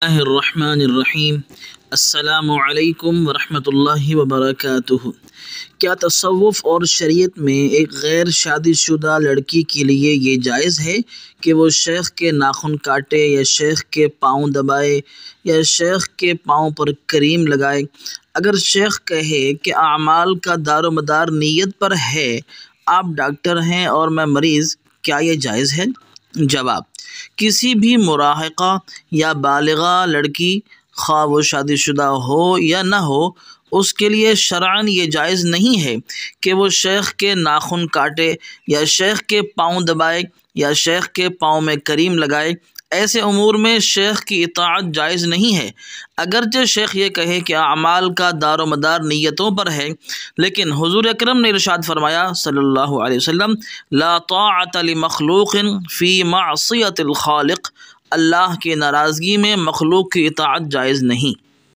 اللہ الرحمن الرحیم۔ السلام علیکم ورحمۃ اللہ وبرکاتہ۔ کیا تصوف اور شریعت میں ایک غیر شادی شدہ لڑکی کے لیے یہ جائز ہے کہ وہ شیخ کے ناخن کاٹے یا شیخ کے پاؤں دبائے یا شیخ کے پاؤں پر کریم لگائے؟ اگر شیخ کہے کہ اعمال کا دار و مدار نیت پر ہے، آپ ڈاکٹر ہیں اور میں مریض، کیا یہ جائز ہے؟ جواب: کسی بھی مراہقہ یا بالغہ لڑکی، خواہ وہ شادی شدہ ہو یا نہ ہو، اس کے لیے شرعاً یہ جائز نہیں ہے کہ وہ شیخ کے ناخن کاٹے یا شیخ کے پاؤں دبائے یا شیخ کے پاؤں میں کریم لگائے۔ ایسے امور میں شیخ کی اطاعت جائز نہیں ہے، اگرچہ شیخ یہ کہے کہ اعمال کا دار و مدار نیتوں پر ہے، لیکن حضور اکرم نے ارشاد فرمایا صلی اللہ علیہ وسلم: لا طاعت لمخلوق فی معصیت الخالق، اللہ کی ناراضگی میں مخلوق کی اطاعت جائز نہیں۔